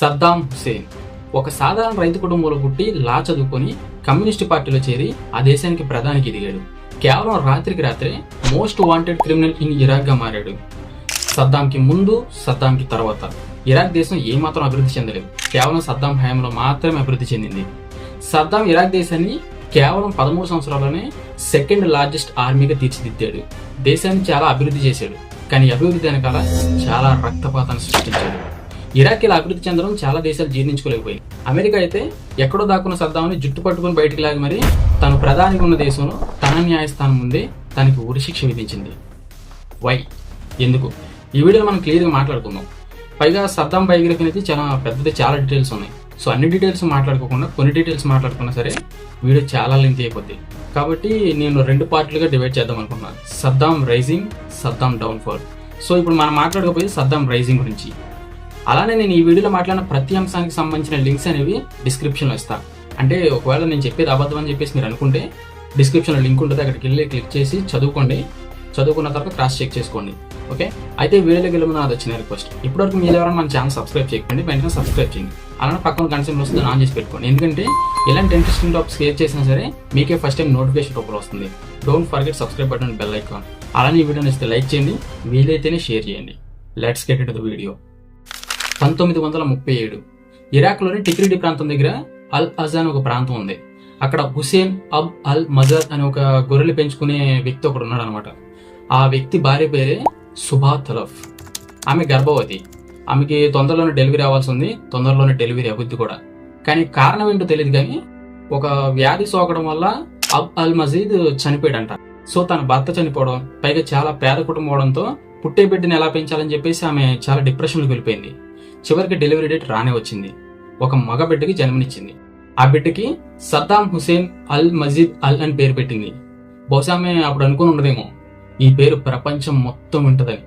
సద్దాం హుసేన్ ఒక సాధారణ రైతు కుటుంబంలో పుట్టి లా చదువుకొని కమ్యూనిస్టు పార్టీలో చేరి ఆ దేశానికి ప్రధానికి ఎదిగాడు. కేవలం రాత్రికి రాత్రే మోస్ట్ వాంటెడ్ క్రిమినల్ ఇన్ ఇరాక్గా మారాడు. సద్దాంకి ముందు, సద్దాంకి తర్వాత ఇరాక్ దేశం ఏమాత్రం అభివృద్ధి చెందలేదు. కేవలం సద్దాం హయాంలో మాత్రమే అభివృద్ధి చెందింది. సద్దాం ఇరాక్ దేశాన్ని కేవలం 13 సంవత్సరాల్లోనే సెకండ్ లార్జెస్ట్ ఆర్మీగా తీర్చిదిద్దాడు. దేశాన్ని చాలా అభివృద్ధి చేశాడు. కానీ అభివృద్ధి వెనకాల చాలా రక్తపాతాన్ని సృష్టించాడు. ఇరాక్ ఇలా అభివృద్ధి చెందడం చాలా దేశాలు జీర్ణించుకోలేకపోయింది. అమెరికా అయితే ఎక్కడో దాక్కున్న సద్దాంని జుట్టు పట్టుకుని బయటికి లాగి మరి తను ప్రధానిగా ఉన్న దేశంలో తన న్యాయస్థానం ముందే తనకి ఉరిశిక్ష విధించింది. వై? ఎందుకు? ఈ వీడియోలో మనం క్లియర్గా మాట్లాడుకుందాం. పైగా సద్దాం బయోగ్రఫీ అనేది చాలా పెద్దది, చాలా డీటెయిల్స్ ఉన్నాయి. సో అన్ని డీటెయిల్స్ మాట్లాడుకోకుండా కొన్ని డీటెయిల్స్ మాట్లాడుకున్నా సరే వీడియో చాలా లెంత్ అయిపోద్ది. కాబట్టి నేను 2 పార్ట్లుగా డివైడ్ చేద్దాం అనుకున్నాను. Saddam rising, Saddam downfall. So ఇప్పుడు మనం మాట్లాడకపోతే సద్దాం రైజింగ్ గురించి. అలానే నేను ఈ వీడియోలో మాట్లాడిన ప్రతి అంశానికి సంబంధించిన లింక్స్ అనేవి డిస్క్రిప్షన్లో ఇస్తాను. అంటే ఒకవేళ నేను చెప్పేది అబద్ధం అని చెప్పేసి మీరు అనుకుంటే డిస్క్రిప్షన్లో లింక్ ఉంటుంది, అక్కడికి వెళ్ళి క్లిక్ చేసి చదువుకోండి. చదువుకున్న తర్వాత క్రాస్ చెక్ చేసుకోండి. ఓకే, అయితే వీడియోలోకి వెళ్ళి నాది వచ్చిన రిక్వెస్ట్, ఇప్పటివరకు మీరు ఎవరైనా మన ఛానల్ సబ్స్క్రైబ్ చేయకండి, వెంటనే సబ్స్క్రైబ్ చేయండి. అలానే పక్కన కన్సెంట్ వస్తుంది, ఆన్ చేసి పెట్టుకోండి. ఎందుకంటే ఇలాంటి ఇంట్రెస్టింగ్ టాపిక్స్ షేర్ చేసినా సరే మీకే ఫస్ట్ టైం నోటిఫికేషన్ రూపంలో వస్తుంది. Don't forget subscribe button, bell icon. అలానే ఈ వీడియోని ఇస్తే లైక్ చేయండి, వీలైతేనే షేర్ చేయండి. Let's get into the video. 1937 ఇరాక్లోని టిక్రిడి ప్రాంతం దగ్గర అల్ అజాన్ ఒక ప్రాంతం ఉంది. అక్కడ హుసేన్ అబ్ అల్ మజాద్ అనే ఒక గొర్రెలు పెంచుకునే వ్యక్తి ఒకడు ఉన్నాడు అనమాట. ఆ వ్యక్తి భార్య పేరే సుభా తలఫ్. ఆమె గర్భవతి. ఆమెకి తొందరలోనే డెలివరీ అవ్వాల్సి ఉంది, తొందరలోనే డెలివరీ అవుద్ది కూడా. కానీ కారణం ఏంటో తెలియదు. కానీ ఒక వ్యాధి సోకడం వల్ల అబ్ అల్ మజీద్ చనిపోయాడంట. సో తన భర్త చనిపోవడం, పైగా చాలా పేద కుటుంబం అవడంతో పుట్టే బిడ్డని ఎలా పెంచాలని చెప్పేసి ఆమె చాలా డిప్రెషన్కి వెళ్ళిపోయింది. చివరికి డెలివరీ డేట్ రానే వచ్చింది. ఒక మగ బిడ్డకి జన్మనిచ్చింది. ఆ బిడ్డకి సద్దాం హుసేన్ అల్ మజీద్ అల్ అని పేరు పెట్టింది. బహుశా ఆమె అప్పుడు అనుకుని ఉండదేమో ఈ పేరు ప్రపంచం మొత్తం ఉంటుందని.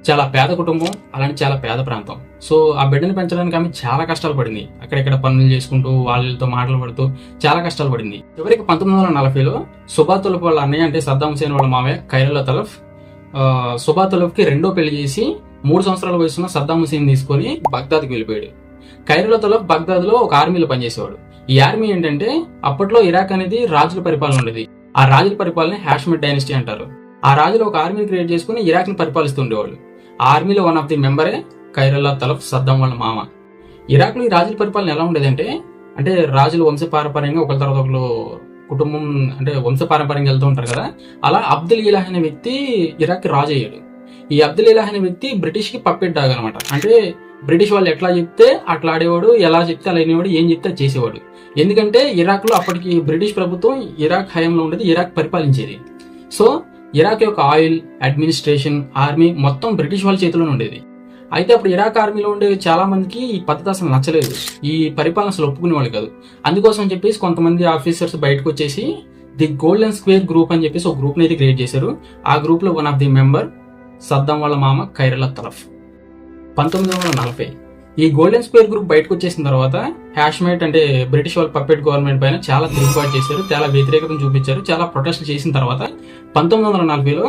చాలా పేద కుటుంబం, అలాంటి చాలా పేద ప్రాంతం. సో ఆ బిడ్డని పెంచడానికి ఆమె చాలా కష్టాలు పడింది. అక్కడెక్కడ పనులు చేసుకుంటూ వాళ్ళతో మాటలు పడుతూ చాలా కష్టాలు పడింది. చివరికి 1940లో సుభా తలఫ్ వాళ్ళ అన్నయ్య, అంటే సద్దాం హుసేన్ వాళ్ళ మామయ్య ఖైరుల్లా తలఫ్, సుభా తలఫ్కి రెండో పెళ్లి చేసి 3 సంవత్సరాల వయసున్న సద్దాం హుసేన్ తీసుకొని బగ్దాద్కి వెళ్ళిపోయాడు. ఖైరుల్లా తలఫ్ బగ్దాద్లో ఒక ఆర్మీలో పనిచేసేవాడు. ఈ ఆర్మీ ఏంటంటే అప్పట్లో ఇరాక్ అనేది రాజుల పరిపాలన ఉండేది. ఆ రాజుల పరిపాలన హాష్మిడ్ డైనస్టీ అంటారు. ఆ రాజులు ఒక ఆర్మీని క్రియేట్ చేసుకుని ఇరాక్ని పరిపాలిస్తూ ఉండేవాళ్ళు. ఆ ఆర్మీలో వన్ ఆఫ్ ది మెంబరే ఖైరుల్లా తలఫ్, సద్దాం వాళ్ళ మామ. ఇరాక్లో ఈ రాజుల పరిపాలన ఎలా ఉండేదంటే, అంటే రాజులు వంశపారంపర్యంగా ఒకరి తర్వాత ఒకరు కుటుంబం, అంటే వంశపారంపర్యంగా వెళ్తూ ఉంటారు కదా, అలా అబ్దుల్ ఇలాహ్ అనే వ్యక్తి ఇరాక్కి రాజు అయ్యాడు. ఈ అబ్దుల్ ఇలాహ్ అనే వ్యక్తి బ్రిటిష్కి పప్పెట్ డాగ్ అనమాట. అంటే బ్రిటిష్ వాళ్ళు ఎట్లా చెప్తే అట్లా ఆడేవాడు, ఎలా చెప్తే అలా అయినవాడు, ఏం చెప్తే చేసేవాడు. ఎందుకంటే ఇరాక్లో అప్పటికి బ్రిటిష్ ప్రభుత్వం ఇరాక్ హయాంలో ఉండేది, ఇరాక్ పరిపాలించేది. సో ఇరాక్ యొక్క ఆయిల్, అడ్మినిస్ట్రేషన్, ఆర్మీ మొత్తం బ్రిటిష్ వాళ్ళ చేతిలోనే ఉండేది. అయితే అప్పుడు ఇరాక్ ఆర్మీలో ఉండే చాలా మందికి ఈ పద్ధతి అసలు నచ్చలేదు, ఈ పరిపాలన అసలు ఒప్పుకునేవాళ్ళు కాదు. అందుకోసం చెప్పేసి కొంతమంది ఆఫీసర్స్ బయటకు వచ్చేసి ది గోల్డెన్ స్క్వేర్ గ్రూప్ అని చెప్పేసి ఒక గ్రూప్ అయితే క్రియేట్ చేశారు. ఆ గ్రూప్ లో one of the member Saddam వాళ్ళ మామ ఖైరుల్లా తలఫ్. 1940 ఈ గోల్డెన్ స్క్వేర్ గ్రూప్ బయటకు వచ్చేసిన తర్వాత హాష్మైట్, అంటే బ్రిటిష్ వాళ్ళ పప్పెట్ గవర్నమెంట్ పైన చాలా తిరుగుబాటు చేశారు, చాలా వ్యతిరేకతను చూపించారు, చాలా ప్రొటెస్ట్ చేసిన తర్వాత 1940లో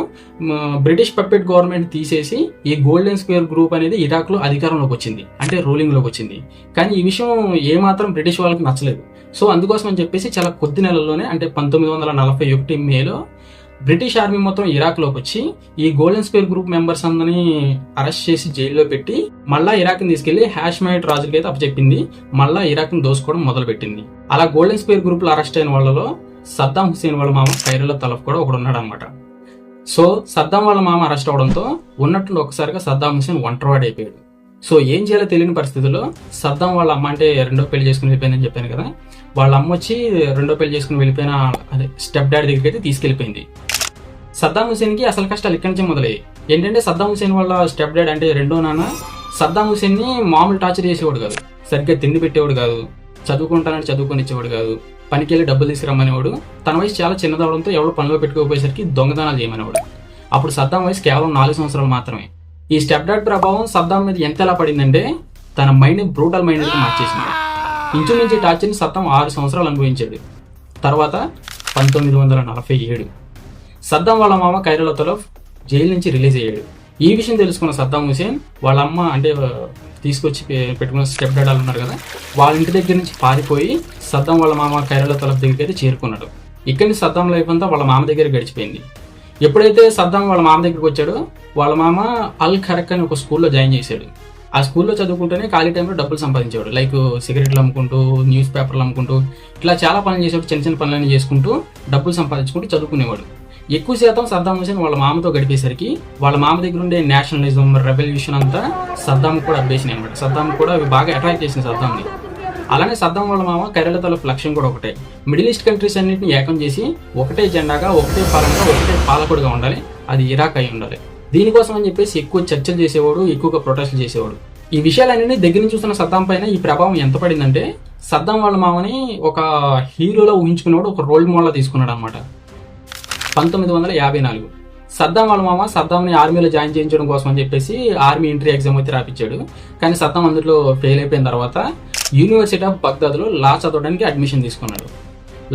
బ్రిటిష్ పప్పెట్ గవర్నమెంట్ తీసేసి ఈ గోల్డెన్ స్క్వేర్ గ్రూప్ అనేది ఇరాక్ లో అధికారంలోకి వచ్చింది, అంటే రూలింగ్ లోకి వచ్చింది. కానీ ఈ విషయం ఏమాత్రం బ్రిటిష్ వాళ్ళకి నచ్చలేదు. సో అందుకోసం అని చెప్పేసి చాలా కొద్ది నెలల్లోనే, అంటే 1941 మేలో బ్రిటిష్ ఆర్మీ మొత్తం ఇరాక్ లోకి వచ్చి ఈ గోల్డెన్ స్క్వేర్ గ్రూప్ మెంబర్స్ అందరినీ అరెస్ట్ చేసి జైల్లో పెట్టి మళ్ళా ఇరాక్ ని తీసుకెళ్లి హాష్మైట్ రాజులకి అయితే అప్పచెప్పింది. మళ్ళా ఇరాక్ ని దోసుకోవడం మొదలు పెట్టింది. అలా గోల్డెన్ స్క్వేర్ గ్రూప్ లో అరెస్ట్ అయిన వాళ్ళలో సద్దాం హుసేన్ వాళ్ళ మామ ఖైరుల్లా తలఫ్ కూడా ఒకడు ఉన్నాడు అనమాట. సో సద్దాం వాళ్ళ మామ అరెస్ట్ అవడంతో ఉన్నట్టు ఒకసారిగా సద్దాం హుసేన్ ఒంటరివాడు అయిపోయాడు. సో ఏం చేయాలో తెలియని పరిస్థితుల్లో సద్దాం వాళ్ళ అమ్మ, అంటే రెండో పెళ్లి చేసుకుని వెళ్ళిపోయిందని చెప్పాను కదా, వాళ్ళ అమ్మ వచ్చి రెండో పెళ్లి చేసుకుని వెళ్ళిపోయిన అదే స్టెప్ డాడీ దగ్గరికి అయితే తీసుకెళ్లిపోయింది. సద్దాం హుసేన్ కి అసలు కష్టాలు ఇక్కడి నుంచే మొదలయ్యాయి. ఏంటంటే సద్దాం హుసేన్ వాళ్ళ స్టెప్ డాడీ, అంటే రెండో నాన్న, సద్దాం హుసేన్ ని మామూలు టార్చర్ చేసేవాడు కాదు, సరిగ్గా తిండి పెట్టేవాడు కాదు, చదువుకుంటానని చదువుకొని ఇచ్చేవాడు కాదు, పనికి వెళ్ళి డబ్బులు తీసుకురమ్మనేవాడు. తన వయసు చాలా చిన్నదవడంతో ఎవరు పనిలో పెట్టుకోపోయేసరికి దొంగతనాలు చేయమనేవాడు. అప్పుడు సద్దాం వయసు కేవలం 4 సంవత్సరాలు మాత్రమే. ఈ స్టెప్ డాడ్ ప్రభావం సద్దాం మీద ఎంత ఎలా పడిందంటే తన మైండ్ బ్రూటల్ మైండ్ గా మార్చేసింది. ఇంచుమించు టార్చర్ని సద్దాం 6 సంవత్సరాలు అనుభవించాడు. తర్వాత 1947 సద్దాం వాళ్ళ మామ ఖైరుల్లా తలఫ్ జైలు నుంచి రిలీజ్ అయ్యాడు. ఈ విషయం తెలుసుకున్న సద్దాం హుసేన్ వాళ్ళ అమ్మ, అంటే తీసుకొచ్చి పెట్టుకున్న స్టెప్ డాడ్ ఉన్నారు కదా, వాళ్ళ ఇంటి దగ్గర నుంచి పారిపోయి సద్దాం వాళ్ళ మామ ఖైరల తలబ్ దగ్గరికి అయితే చేరుకున్నాడు. ఇక్కడి నుంచి సద్దాం లైఫ్ అంతా వాళ్ళ మామ దగ్గర గడిచిపోయింది. ఎప్పుడైతే సద్దాం వాళ్ళ మామ దగ్గరికి వచ్చాడో వాళ్ళ మామ అల్ ఖరక్ అని ఒక స్కూల్లో జాయిన్ చేశాడు. ఆ స్కూల్లో చదువుకుంటూనే ఖాళీ టైంలో డబ్బులు సంపాదించేవాడు. లైక్ సిగరెట్లు అమ్ముకుంటూ, న్యూస్ పేపర్లు అమ్ముకుంటూ, ఇట్లా చాలా పనులు చేసేవాడు. చిన్న చిన్న పనులన్నీ చేసుకుంటూ డబ్బులు సంపాదించుకుంటూ చదువుకునేవాడు. ఎక్కువ శాతం సద్దాం హుసేన్ వాళ్ళ మామతో గడిపేసరికి వాళ్ళ మామ దగ్గర ఉండే నేషనలిజం, రెవల్యూషన్ అంతా సద్దాం కూడా అభ్యసింది అనమాట. సద్దాం కూడా అవి బాగా అట్రాక్ట్ చేసింది సద్దాంని. అలానే సద్దాం వాళ్ళ మామ ఖైరల తలబ్ లక్ష్యం కూడా ఒకటే, మిడిల్ ఈస్ట్ కంట్రీస్ అన్నింటిని ఏకం చేసి ఒకటే జెండాగా, ఒకటే పాలనగా, ఒకటే పాలకుడుగా ఉండాలి. అది ఇరాక్ అయి ఉండాలి. దీనికోసం అని చెప్పేసి ఎక్కువ చర్చలు చేసేవాడు, ఎక్కువగా ప్రొటెస్ట్లు చేసేవాడు. ఈ విషయాలన్నీ దగ్గర నుంచి చూస్తున్న సద్దాం పైన ఈ ప్రభావం ఎంత పడిందంటే సద్దాం వాళ్ళ మామని ఒక హీరోలో ఊహించుకునేవాడు, ఒక రోల్ మోడల్ తీసుకున్నాడు అనమాట. 1954 సద్దాం వాళ్ళ మామ సద్దాంని ఆర్మీలో జాయిన్ చేయించడం కోసం అని చెప్పేసి ఆర్మీ ఎంట్రీ ఎగ్జామ్ అయితే రాపించాడు. కానీ సద్దాం అందులో ఫెయిల్ అయిపోయిన తర్వాత యూనివర్సిటీ ఆఫ్ బగ్దాద్లో లా చదవడానికి అడ్మిషన్ తీసుకున్నాడు.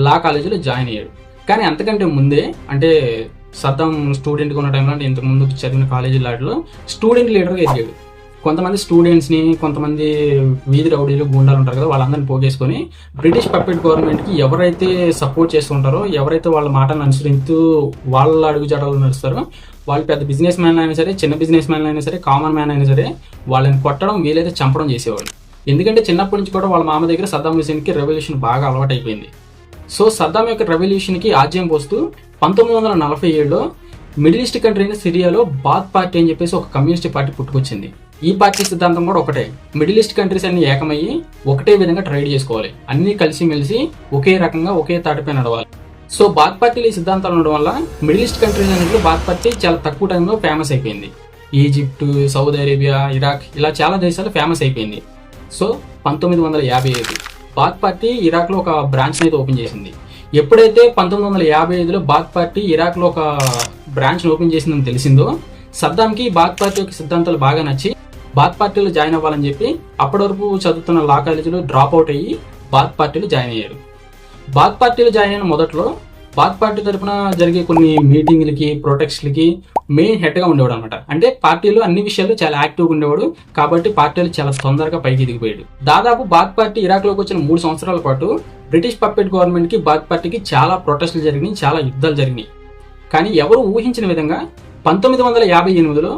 లా కాలేజీలో జాయిన్ అయ్యాడు. కానీ అంతకంటే ముందే, అంటే సద్దాం స్టూడెంట్గా ఉన్న టైంలో, అంటే ఇంతకు ముందు చదివిన కాలేజీ లాట్లో స్టూడెంట్ లీడర్గా ఎదిగాడు. కొంతమంది స్టూడెంట్స్ని, కొంతమంది వీధి రౌడీలు, గుండాలు ఉంటారు కదా, వాళ్ళందరినీ పోగేసుకొని బ్రిటిష్ పప్పెట్ గవర్నమెంట్కి ఎవరైతే సపోర్ట్ చేస్తుంటారో, ఎవరైతే వాళ్ళ మాటను అనుసరిస్తూ వాళ్ళ అడుగుజాడలు నడుస్తారో, వాళ్ళు పెద్ద బిజినెస్ మ్యాన్ అయినా సరే, చిన్న బిజినెస్ మ్యాన్ అయినా సరే, కామన్ మ్యాన్ అయినా సరే, వాళ్ళని కొట్టడం, వీలైతే చంపడం చేసేవాళ్ళు. ఎందుకంటే చిన్నప్పటి నుంచి కూడా వాళ్ళ మామ దగ్గర సద్దాం హుసేన్కి రెవల్యూషన్ బాగా అలవాటైపోయింది. సో సద్దాం యొక్క రెవల్యూషన్కి ఆజ్యం పోస్తూ 1947లో మిడిల్ ఈస్ట్ కంట్రీ అయిన సిరియాలో బాత్ పార్టీ అని చెప్పేసి ఒక కమ్యూనిస్ట్ పార్టీ పుట్టుకొచ్చింది. ఈ పార్టీ సిద్ధాంతం కూడా ఒకటే, మిడిల్ ఈస్ట్ కంట్రీస్ అన్ని ఏకమయ్యి ఒకటే విధంగా ట్రేడ్ చేసుకోవాలి, అన్ని కలిసిమెలిసి ఒకే రకంగా ఒకే తాటిపై నడవాలి. సో బాత్ పార్టీలో ఈ సిద్ధాంతాలు ఉండడం వల్ల మిడిల్ ఈస్ట్ కంట్రీస్ అన్నింటిలో బాత్ పార్టీ చాలా తక్కువ టైంలో ఫేమస్ అయిపోయింది. ఈజిప్ట్, సౌదీ అరేబియా, ఇరాక్, ఇలా చాలా దేశాలు ఫేమస్ అయిపోయింది. సో 1955 బాత్ పార్టీ ఇరాక్లో ఒక బ్రాంచ్ని అయితే ఓపెన్ చేసింది. ఎప్పుడైతే 1955లో బాత్ పార్టీ ఇరాక్లో ఒక బ్రాంచ్ని ఓపెన్ చేసిందని తెలిసిందో సద్దాంకి బాత్ పార్టీ యొక్క సిద్ధాంతాలు బాగా నచ్చి బాత్ పార్టీలో జాయిన్ అవ్వాలని చెప్పి అప్పటి వరకు చదువుతున్న లా కాలేజీలో డ్రాప్ అవుట్ అయ్యి బాత్ పార్టీలో జాయిన్ అయ్యాడు. బాత్ పార్టీలో జాయిన్ అయిన మొదట్లో బాత్ పార్టీ తరఫున జరిగే కొన్ని మీటింగ్లకి, ప్రొటెస్ట్లకి మెయిన్ హెడ్గా ఉండేవాడు అనమాట. అంటే పార్టీలో అన్ని విషయాల్లో చాలా యాక్టివ్గా ఉండేవాడు. కాబట్టి పార్టీలో చాలా తొందరగా పైకి ఎదిగిపోయాడు. దాదాపు బాత్ పార్టీ ఇరాక్లోకి వచ్చిన 3 సంవత్సరాల పాటు బ్రిటిష్ పప్పెట్ గవర్నమెంట్కి బాత్ పార్టీకి చాలా ప్రొటెస్టులు జరిగినాయి, చాలా యుద్ధాలు జరిగినాయి. కానీ ఎవరు ఊహించిన విధంగా 1958లో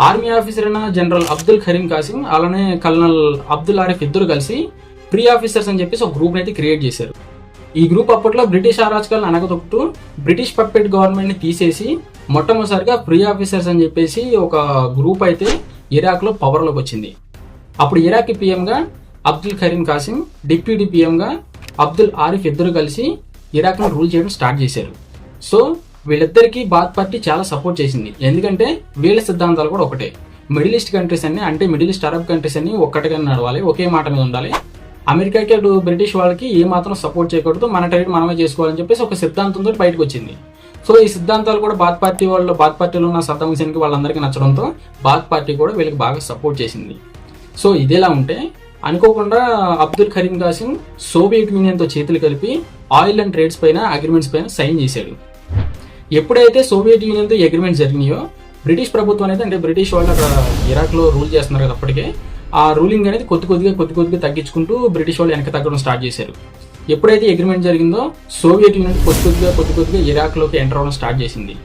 ఆర్మీ ఆఫీసర్ అయిన జనరల్ అబ్దుల్ కరీం కాసిం, అలానే కల్నల్ అబ్దుల్ ఆరిఫ్ ఇద్దరు కలిసి ప్రీ ఆఫీసర్స్ అని చెప్పేసి ఒక గ్రూప్ అయితే క్రియేట్ చేశారు. ఈ గ్రూప్ అప్పట్లో బ్రిటిష్ అరాచకాలను అనగదొక్కుతూ బ్రిటిష్ పప్పెట్ గవర్నమెంట్ని తీసేసి మొట్టమొదటిసారిగా ప్రీ ఆఫీసర్స్ అని చెప్పేసి ఒక గ్రూప్ అయితే ఇరాక్లో పవర్లోకి వచ్చింది. అప్పుడు Iraq పీఎంగా Abdul Karim Kasim, deputy పీఎంగా Abdul Arif ఇద్దరు కలిసి ఇరాక్ను రూల్ చేయడం స్టార్ట్ చేశారు. సో వీళ్ళిద్దరికీ బాత్ పార్టీ చాలా సపోర్ట్ చేసింది. ఎందుకంటే వీళ్ళ సిద్ధాంతాలు కూడా ఒకటే, మిడిల్ ఈస్ట్ కంట్రీస్ అన్ని, అంటే మిడిల్ ఈస్ట్ అరబ్ కంట్రీస్ అన్ని ఒక్కటిగా నడవాలి, ఒకే మాట మీద ఉండాలి. అమెరికాకి అటు బ్రిటిష్ వాళ్ళకి ఏ మాత్రం సపోర్ట్ చేయకూడదు, మన ట్రేడ్ మనమే చేసుకోవాలని చెప్పేసి ఒక సిద్ధాంతంతో బయటకు వచ్చింది. సో ఈ సిద్ధాంతాలు కూడా బాత్ పార్టీలో ఉన్న సద్దాం హుసేన్కి వాళ్ళందరికీ నచ్చడంతో బాత్ పార్టీ కూడా వీళ్ళకి బాగా సపోర్ట్ చేసింది. సో ఇదేలా ఉంటే అనుకోకుండా అబ్దుల్ కరీం కాసిం సోవియట్ యూనియన్తో చేతులు కలిపి ఆయిల్ అండ్ ట్రేడ్స్ పైన, అగ్రిమెంట్స్ పైన సైన్ చేశాడు. ఎప్పుడైతే సోవియట్ యూనియన్తో అగ్రిమెంట్స్ జరిగినాయో బ్రిటిష్ ప్రభుత్వం అనేది, అంటే బ్రిటిష్ వాళ్ళు అక్కడ ఇరాక్లో రూల్ చేస్తున్నారు కదా అప్పటికే, ఆ రూలింగ్ అనేది కొద్ది కొద్దిగా తగ్గించుకుంటూ బ్రిటిష్ వాళ్ళు వెనక తగ్గడం స్టార్ట్ చేశారు. ఎప్పుడైతే అగ్రిమెంట్ జరిగిందో సోవియట్ యూనియన్ కొద్ది కొద్దిగా ఇరాక్లోకి ఎంటర్ అవ్వడం స్టార్ట్ చేసింది.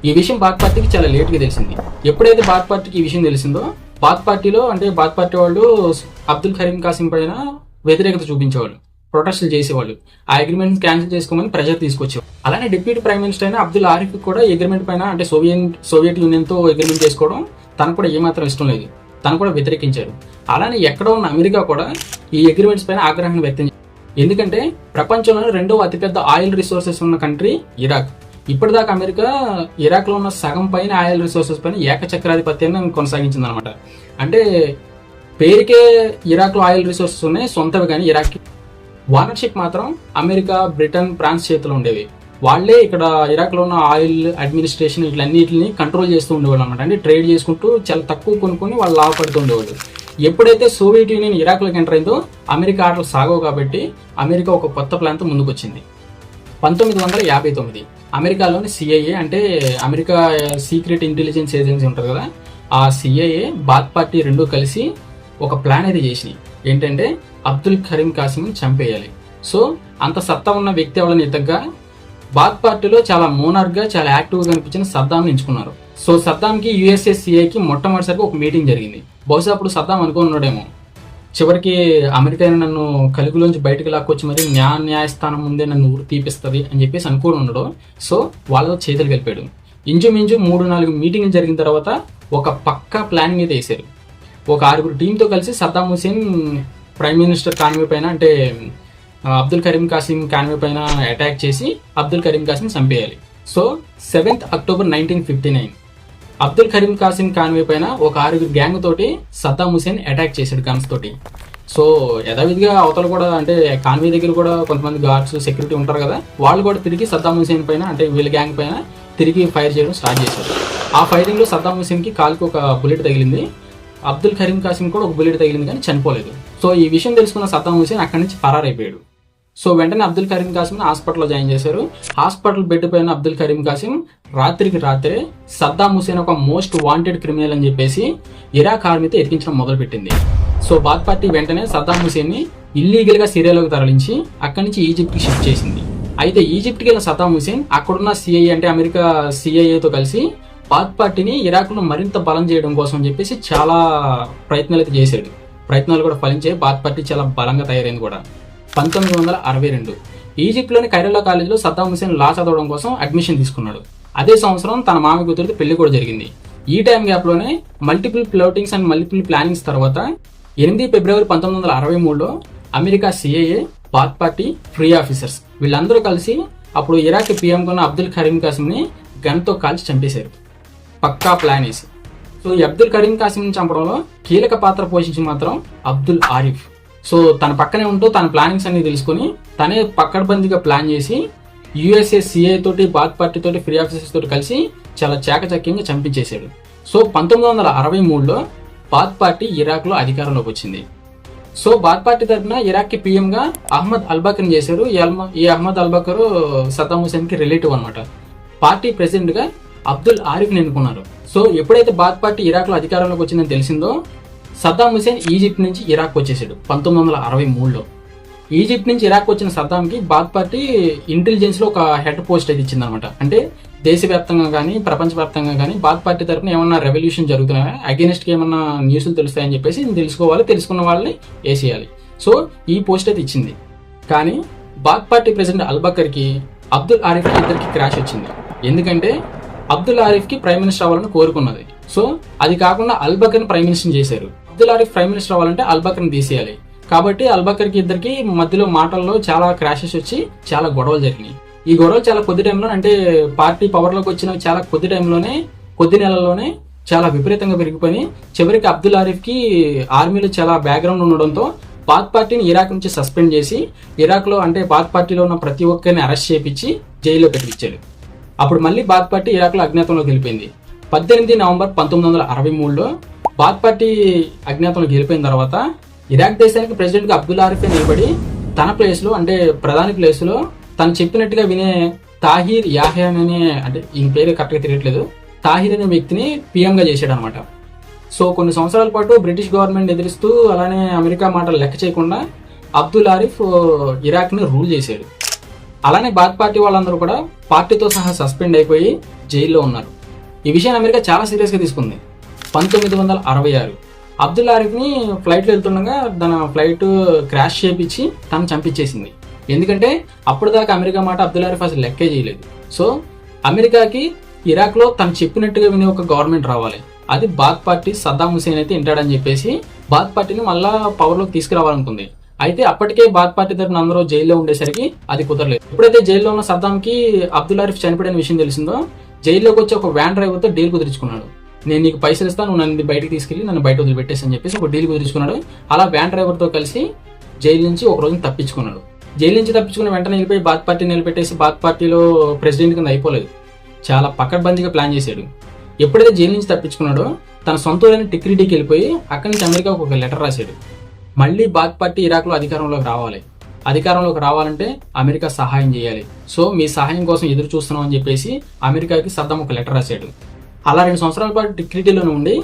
ఈ విషయం బాత్ పార్టీకి చాలా లేట్గా తెలిసింది. ఎప్పుడైతే బాత్ పార్టీకి ఈ విషయం తెలిసిందో బాత్ పార్టీ వాళ్ళు అబ్దుల్ కరీం కాసిం పైన వ్యతిరేకత చూపించేవాళ్ళు, ప్రొటెస్టులు చేసేవాళ్ళు, ఆ అగ్రిమెంట్ క్యాన్సిల్ చేసుకోమని ప్రెషర్ తీసుకొచ్చేవాళ్ళు. అలానే డిప్యూటీ ప్రైమ్ మినిస్టర్ అయిన అబ్దుల్ ఆరిఫ్ కూడా అగ్రిమెంట్ పైన, అంటే సోవియట్ యూనియన్తో అగ్రిమెంట్ చేసుకోవడం తనకు కూడా ఏమాత్రం ఇష్టం లేదు, తను కూడా వ్యతిరేకించారు. అలానే ఎక్కడ ఉన్న అమెరికా కూడా ఈ అగ్రిమెంట్స్ పైన ఆగ్రహాన్ని వ్యక్తం చేసింది. ఎందుకంటే ప్రపంచంలోనే 2వ అతిపెద్ద ఆయిల్ రిసోర్సెస్ ఉన్న కంట్రీ ఇరాక్. ఇప్పటిదాకా అమెరికా ఇరాక్లో ఉన్న సగం పైన ఆయిల్ రిసోర్సెస్ పైన ఏకచక్రాధిపత్యాన్ని కొనసాగించింది అనమాట. అంటే పేరుకే ఇరాక్లో ఆయిల్ రిసోర్సెస్ ఉన్నాయి సొంతవి, కానీ ఇరాక్కి ఓనర్షిప్ మాత్రం అమెరికా, బ్రిటన్, ఫ్రాన్స్ చేతిలో ఉండేవి. వాళ్ళే ఇక్కడ ఇరాక్లో ఉన్న ఆయిల్ అడ్మినిస్ట్రేషన్ ఇట్లన్నిటిని కంట్రోల్ చేస్తూ ఉండేవాళ్ళు అనమాట. అంటే ట్రేడ్ చేసుకుంటూ చాలా తక్కువ కొనుక్కొని వాళ్ళు లాభపడుతూ ఉండేవాళ్ళు. ఎప్పుడైతే సోవియట్ యూనియన్ ఇరాక్లోకి ఎంటర్ అయిందో అమెరికా ఆటలు సాగవు కాబట్టి అమెరికా ఒక కొత్త ప్లాన్తో ముందుకు వచ్చింది. 1959 అమెరికాలోని సిఐఏ, అంటే అమెరికా సీక్రెట్ ఇంటెలిజెన్స్ ఏజెన్సీ ఉంటుంది కదా, ఆ సిఐఏ బాత్ పార్టీ 2 కలిసి ఒక ప్లాన్ అయితే చేసినాయి. ఏంటంటే అబ్దుల్ కరీం కాసిం చంపేయాలి. సో అంత సత్తా ఉన్న వ్యక్తి ఎవరైనా ఇతగ్గా బాత్ పార్టీలో చాలా మోనార్క్గా చాలా యాక్టివ్గా కనిపించిన సద్దాంని ఎంచుకున్నారు. సో సద్దాంకి యుఎస్ఎస్సిఐకి మొట్టమొదటిసారికి ఒక మీటింగ్ జరిగింది. బహుశా అప్పుడు సద్దాం అనుకున్నాడేమో, చివరికి అమెరికా నన్ను కలుగులోంచి బయటకు లాక్కొచ్చి మరి న్యాయస్థానం ముందే నన్ను ఊరు తీపిస్తుంది అని చెప్పేసి అనుకోని ఉన్నాడు. సో వాళ్ళతో చేతులు కలిపాడు. ఇంచుమించు 3-4 మీటింగ్లు జరిగిన తర్వాత ఒక పక్కా ప్లానింగ్ అయితే వేశారు. ఒక 6 టీంతో కలిసి Saddam Hussein prime minister convoy పైన, అంటే అబ్దుల్ కరీం కాసిం కాన్వే పైన అటాక్ చేసి అబ్దుల్ కరీం కాసిం చంపేయాలి. So 7th October 1959 Abdul Karim Qasim convoy పైన ఒక 6 గ్యాంగ్ తోటి సద్దాం హుసేన్ అటాక్ చేశాడు గన్స్ తోటి. సో యథావిధిగా అవతల కూడా అంటే కాన్వే దగ్గర కూడా కొంతమంది గార్డ్స్ సెక్యూరిటీ ఉంటారు కదా, వాళ్ళు కూడా తిరిగి సద్దాం హుసేన్ పైన అంటే వీళ్ళ గ్యాంగ్ పైన తిరిగి ఫైర్ చేయడం స్టార్ట్ చేశారు. ఆ ఫైరింగ్లో సద్దాం హుసేన్కి కాలుకి ఒక బుల్లెట్ తగిలింది, అబ్దుల్ కరీం కాసిం కూడా ఒక బుల్లెట్ తగిలింది కానీ చనిపోలేదు. సో ఈ విషయం తెలుసుకున్న సద్దాం హుసేన్ అక్కడి నుంచి పరారైపోయాడు. సో వెంటనే అబ్దుల్ కరీం కాసిం హాస్పిటల్లో జాయిన్ చేశారు. హాస్పిటల్ బెడ్ పైన అబ్దుల్ కరీం కాసిం రాత్రికి రాత్రే సద్దాం హుసేన్ ఒక మోస్ట్ వాంటెడ్ క్రిమినల్ అని చెప్పేసి ఇరాక్ ఆర్మీతో ఎరికించడం మొదలుపెట్టింది. సో బాత్ పార్టీ వెంటనే సద్దాం హుసేన్ని ఇల్లీగల్గా సిరియాలోకి తరలించి అక్కడి నుంచి ఈజిప్ట్కి షిఫ్ట్ చేసింది. అయితే ఈజిప్ట్కి వెళ్ళిన సద్దాం హుసేన్ అక్కడున్న సిఐఏ అంటే అమెరికా సిఐఏతో కలిసి బాత్ పార్టీని ఇరాక్లో మరింత బలం చేయడం కోసం చెప్పేసి చాలా ప్రయత్నాలు అయితే చేశాడు. ప్రయత్నాలు కూడా ఫలించే బాత్ పార్టీ చాలా బలంగా తయారైంది కూడా. 1962 ఈజిప్ట్లోని కైరోలో కాలేజీలో సద్దాం హుసేన్ లా చదవడం కోసం అడ్మిషన్ తీసుకున్నాడు. అదే సంవత్సరం తన మామ కూతురితో పెళ్లి కూడా జరిగింది. ఈ టైం గ్యాప్లోనే multiple plottings and multiple plannings తర్వాత 8 ఫిబ్రవరి 1963లో America CIA, Baath party, free officers వీళ్ళందరూ కలిసి అప్పుడు ఇరాక్ పిఎంగా ఉన్న అబ్దుల్ కరీం కాసింని గన్తో కాల్చి చంపేశారు, పక్కా ప్లాన్ వేసి. సో ఈ అబ్దుల్ కరీం కాసిం చంపడంలో కీలక పాత్ర పోషించి మాత్రం అబ్దుల్ ఆరిఫ్. సో తన పక్కనే ఉంటూ తన ప్లానింగ్స్ అన్ని తెలుసుకుని తనే పక్కడబందీగా ప్లాన్ చేసి యుఎస్ఏ తోటి, బాత్ పార్టీ తోటి, ఫ్రీ ఆఫీసర్స్ తోటి కలిసి చాలా చాకచక్యంగా చంపించేశాడు. సో 1963లో బాత్ పార్టీ ఇరాక్లో అధికారంలోకి వచ్చింది. సో బాత్ పార్టీ తరఫున ఇరాక్కి పిఎంగా అహ్మద్ అల్బకర్ని చేశారు. ఈ అహ్మద్ అల్బకర్ సద్దాం హుసేన్కి రిలేటివ్ అనమాట. పార్టీ ప్రెసిడెంట్గా అబ్దుల్ ఆరిఫ్ని ఎన్నుకున్నారు. సో ఎప్పుడైతే బాత్ పార్టీ ఇరాక్లో అధికారంలోకి వచ్చిందని తెలిసిందో సద్దాం హుసేన్ ఈజిప్ట్ నుంచి ఇరాక్ వచ్చేసాడు 1963లో. ఈజిప్ట్ నుంచి ఇరాక్ వచ్చిన సద్దాంకి బాత్ పార్టీ ఇంటెలిజెన్స్లో ఒక హెడ్ పోస్ట్ అయితే ఇచ్చిందనమాట. అంటే దేశవ్యాప్తంగా కానీ ప్రపంచవ్యాప్తంగా కానీ బాత్ పార్టీ తరఫున ఏమన్నా రెవల్యూషన్ జరుగుతున్నాయా, అగేనిస్ట్కి ఏమన్నా న్యూస్లు తెలుస్తాయని చెప్పేసి తెలుసుకోవాలి, తెలుసుకున్న వాళ్ళని వేసేయాలి. సో ఈ పోస్ట్ అయితే ఇచ్చింది. కానీ బాత్ పార్టీ ప్రెసిడెంట్ అల్బకర్కి అబ్దుల్ ఆరిఫ్కి ఇద్దరికి క్రాష్ వచ్చింది. ఎందుకంటే అబ్దుల్ ఆరిఫ్కి ప్రైమ్ మినిస్టర్ అవ్వాలని కోరుకున్నది. సో అది కాకుండా అల్బకర్ని ప్రైమ్ మినిస్టర్ చేశారు. అబ్దుల్ ఆరిఫ్ ప్రైమ్ మినిస్టర్ అవ్వాలంటే అల్బకర్ని తీసేయాలి. కాబట్టి అల్బకర్కి ఇద్దరికి మధ్యలో మాటల్లో చాలా క్రాషెస్ వచ్చి చాలా గొడవలు జరిగినాయి. ఈ గొడవలు చాలా కొద్ది టైంలో, అంటే పార్టీ పవర్లోకి వచ్చిన చాలా కొద్ది టైంలోనే, కొద్ది నెలల్లోనే చాలా విపరీతంగా పెరిగిపోయి చివరికి అబ్దుల్ ఆరిఫ్కి ఆర్మీలో చాలా బ్యాక్గ్రౌండ్ ఉండడంతో బాత్ పార్టీని ఇరాక్ నుంచి సస్పెండ్ చేసి ఇరాక్లో అంటే బాత్ పార్టీలో ఉన్న ప్రతి ఒక్కరిని అరెస్ట్ చేయించి జైల్లో పెట్టించాడు. అప్పుడు మళ్ళీ బాత్ పార్టీ ఇరాక్లో అజ్ఞాతంలోకి వెళ్ళిపోయింది. 18 నవంబర్ 1963లో బాత్ పార్టీ అజ్ఞాతంలోకి వెళ్ళిపోయిన తర్వాత ఇరాక్ దేశానికి ప్రెసిడెంట్గా అబ్దుల్ ఆరిఫే నిలబడి తన ప్లేస్లో, అంటే ప్రధాని ప్లేస్లో తను చెప్పినట్టుగా వినే తాహిర్ యాహ్యా అనే, అంటే ఈయన పేరు కరెక్ట్గా తెలియట్లేదు, తాహిర్ అనే వ్యక్తిని పిఎంగా చేశాడు అనమాట. సో కొన్ని సంవత్సరాల పాటు బ్రిటిష్ గవర్నమెంట్ ఎదిరిస్తూ అలానే అమెరికా మాటలు లెక్క చేయకుండా అబ్దుల్ ఆరిఫ్ ఇరాక్ని రూల్ చేశాడు. అలానే బాత్ పార్టీ వాళ్ళందరూ కూడా పార్టీతో సహా సస్పెండ్ అయిపోయి జైల్లో ఉన్నారు. ఈ విషయాన్ని అమెరికా చాలా సీరియస్గా తీసుకుంది. 1966 అబ్దుల్ ఆరిఫ్ని ఫ్లైట్లో వెళ్తుండగా తన ఫ్లైట్ క్రాష్ చేయించి తను చంపించేసింది. ఎందుకంటే అప్పటిదాకా అమెరికా మాట అబ్దుల్ ఆరిఫ్ అసలు లెక్కే చేయలేదు. సో అమెరికాకి ఇరాక్లో తను చెప్పినట్టుగా వినే ఒక గవర్నమెంట్ రావాలి, అది బాత్ పార్టీ సద్దాం హుసేన్ అయితే వింటాడని చెప్పేసి బాత్ పార్టీని మళ్ళా పవర్లోకి తీసుకురావాలనుకుంది. అయితే అప్పటికే బాత్ పార్టీ తరఫున అందరూ జైల్లో ఉండేసరికి అది కుదరలేదు. ఎప్పుడైతే జైల్లో ఉన్న సద్దాంకి అబ్దుల్ ఆరిఫ్ చనిపోయిన విషయం తెలిసిందో జైల్లోకి వచ్చి ఒక వ్యాన్ డ్రైవర్తో డీల్ కుదుర్చుకున్నాడు. నేను నీకు పైసలు ఇస్తాను, నువ్వు నన్ను బయటకు తీసుకెళ్ళి నన్ను బయట వదిలిపెట్టేసి అని చెప్పేసి ఒక డీల్ కుదుర్చుకున్నాడు. అలా వ్యాన్ డ్రైవర్తో కలిసి జైలు నుంచి ఒక రోజున తప్పించుకున్నాడు. జైలు నుంచి తప్పించుకున్న వెంటనే వెళ్ళిపోయి బాత్ పార్టీని నిలబెట్టేసి బాత్ పార్టీలో ప్రెసిడెంట్ కింద అయిపోలేదు, చాలా పకడ్బందీగా ప్లాన్ చేశాడు. ఎప్పుడైతే జైలు నుంచి తప్పించుకున్నాడో తన సొంత ఊరైన టిక్రిటీకి వెళ్ళిపోయి అక్కడి నుంచి అమెరికాకు ఒక లెటర్ రాశాడు. మళ్ళీ బాత్ పార్టీ ఇరాక్లో అధికారంలోకి రావాలి, అధికారంలోకి రావాలంటే అమెరికా సహాయం చేయాలి, సో మీ సహాయం కోసం ఎదురు చూస్తున్నాం అని చెప్పేసి అమెరికాకి సద్దాం ఒక లెటర్ రాశాడు. అలా 2 సంవత్సరాల పాటు టిక్రిటీలో ఉండి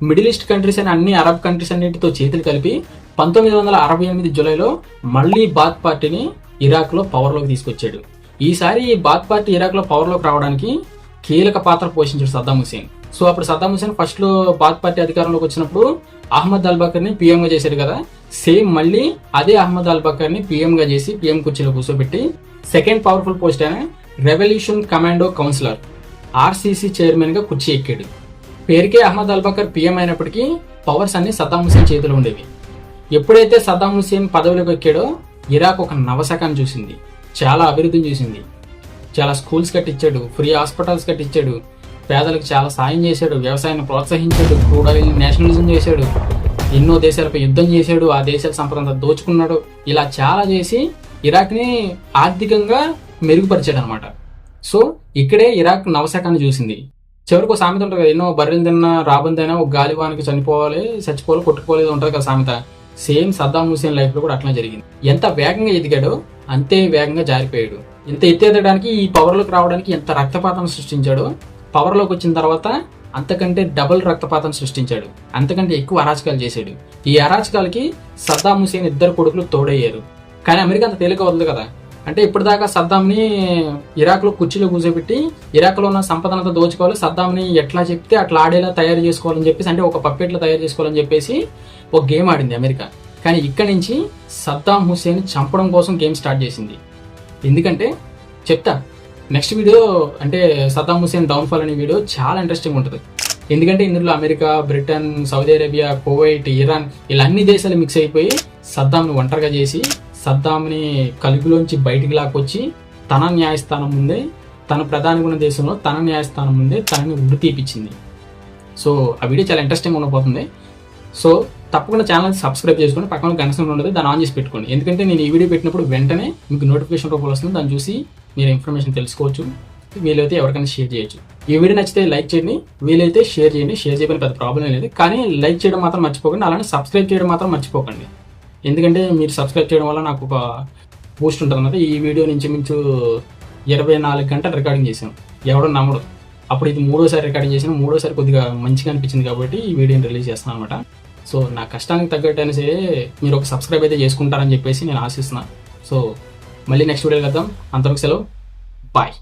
మిడిల్ ఈస్ట్ కంట్రీస్ అని అన్ని అరబ్ కంట్రీస్ అన్నిటితో చేతులు కలిపి 1968 జూలైలో మళ్ళీ బాత్ పార్టీని ఇరాక్లో పవర్లోకి తీసుకొచ్చాడు. ఈసారి ఈ బాత్ పార్టీ ఇరాక్లో పవర్లోకి రావడానికి కీలక పాత్ర పోషించాడు సద్దాం హుసేన్. సో అప్పుడు సద్దాం హుసేన్ ఫస్ట్ లో బాత్ పార్టీ అధికారంలోకి వచ్చినప్పుడు అహ్మద్ అల్బకర్ని పిఎం గా చేశాడు కదా, సేమ్ మళ్ళీ అదే అహ్మద్ అల్బకర్ని పిఎం గా చేసి పిఎం కుర్చీలో కూర్చోబెట్టి సెకండ్ పవర్ఫుల్ పోస్ట్ అయిన revolution commando councillor RCC chairman గా కుర్చీ ఎక్కాడు. పేరుకే అహ్మద్ అల్బకర్ పిఎం అయినప్పటికీ పవర్స్ అన్ని సద్దాం హుసేన్ చేతిలో ఉండేవి. ఎప్పుడైతే సద్దాం హుసేన్ పదవిలోకి ఎక్కాడో ఇరాక్ ఒక నవశకాన్ని చూసింది, చాలా అభివృద్ధిని చూసింది. చాలా స్కూల్స్ కట్టించాడు, ఫ్రీ హాస్పిటల్స్ కట్టించాడు, పేదలకు చాలా సాయం చేశాడు, వ్యవసాయాన్ని ప్రోత్సహించాడు, క్రూడ్ ఆయిల్ నేషనలిజం చేశాడు, ఎన్నో దేశాలపై యుద్ధం చేశాడు, ఆ దేశాల సంపద అంతా దోచుకున్నాడు. ఇలా చాలా చేసి ఇరాక్ని ఆర్థికంగా మెరుగుపరిచాడు అనమాట. సో ఇక్కడే ఇరాక్ నవశకాన్ని చూసింది. చివరికి ఒక సామెత ఉంటుంది కదా, ఎన్నో బర్రెలు తిన్నా రాబందైనా ఒక గాలివానికి చచ్చిపోవాలి కొట్టుకోలేదు ఉంటుంది కదా సామెత. సేమ్ సద్దాం హుసేన్ లైఫ్ లో కూడా అట్లా జరిగింది. ఎంత వేగంగా ఎదిగాడో అంతే వేగంగా జారిపోయాడు. ఎంత ఎత్తేదడానికి ఈ పవర్లోకి రావడానికి ఎంత రక్తపాతం సృష్టించాడో పవర్లోకి వచ్చిన తర్వాత అంతకంటే డబుల్ రక్తపాతం సృష్టించాడు, అంతకంటే ఎక్కువ అరాచకాలు చేశాడు. ఈ అరాచకాలకి సద్దాం హుసేన్ ఇద్దరు కొడుకులు తోడయ్యారు. కానీ అమెరికా అంత తేలిక వదలదు కదా. అంటే ఇప్పటిదాకా సద్దాంని ఇరాక్లో కుర్చీలో కూర్చోబెట్టి ఇరాక్లో ఉన్న సంపదనంతా దోచుకోవాలి, సద్దాంని ఎట్లా చెప్తే అట్లా ఆడేలా తయారు చేసుకోవాలని చెప్పేసి, అంటే ఒక పప్పెట్లో తయారు చేసుకోవాలని చెప్పేసి ఒక గేమ్ ఆడింది అమెరికా. కానీ ఇక్కడి నుంచి సద్దాం హుసేన్ చంపడం కోసం గేమ్ స్టార్ట్ చేసింది. ఎందుకంటే చెప్తా నెక్స్ట్ వీడియో, అంటే సద్దాం హుసేన్ డౌన్ఫాల్ అనే వీడియో చాలా ఇంట్రెస్టింగ్ ఉంటుంది. ఎందుకంటే ఇందులో America, Britain, Saudi Arabia, Kuwait, Iran ఇలా అన్ని దేశాలు మిక్స్ అయిపోయి సద్దాంని ఒంటరిగా చేసి సద్దాంని కలుగులోంచి బయటికి లాక్కొచ్చి తన న్యాయస్థానం ముందే, తన ప్రధాని ఉన్న దేశంలో తన న్యాయస్థానం ముందే తనని ఉరి తీపిచ్చింది. సో ఆ వీడియో చాలా ఇంట్రెస్టింగ్ ఉండబోతుంది. సో తప్పకుండా ఛానల్ సబ్స్క్రైబ్ చేసుకొని పక్కన గంట సింబల్ ఉంటుంది, దాన్ని ఆన్ చేసి పెట్టుకోండి. ఎందుకంటే నేను ఈ వీడియో పెట్టినప్పుడు వెంటనే మీకు నోటిఫికేషన్ రూపంలో వస్తుంది, దాన్ని చూసి మీరు ఇన్ఫర్మేషన్ తెలుసుకోవచ్చు. వీలైతే ఎవరికైనా షేర్ చేయొచ్చు. ఈ వీడియో నచ్చితే లైక్ చేయండి, వీలైతే షేర్ చేయండి. షేర్ చేయడం పెద్ద ప్రాబ్లం లేదు, కానీ లైక్ చేయడం మాత్రం మర్చిపోకండి. అలానే సబ్స్క్రైబ్ చేయడం మాత్రం మర్చిపోకండి. ఎందుకంటే మీరు సబ్స్క్రైబ్ చేయడం వల్ల నాకు ఒక బూస్ట్ ఉంటుంది అన్నమాట. ఈ వీడియో నుంచి మించు 24 గంటలు రికార్డింగ్ చేశాను, ఎవడో నమ్మడు. అప్పుడు ఇది 3వ రికార్డింగ్ చేసిన, 3వ కొద్దిగా మంచిగా అనిపించింది కాబట్టి ఈ వీడియోని రిలీజ్ చేస్తాను అనమాట. సో నా కష్టానికి తగ్గట్టు అయినా సరే మీరు ఒక సబ్స్క్రైబ్ అయితే చేసుకుంటారని చెప్పేసి నేను ఆశిస్తున్నాను. సో మళ్ళీ నెక్స్ట్ వీడియో కలుద్దాం. అంతవరకు సెలవు, బాయ్.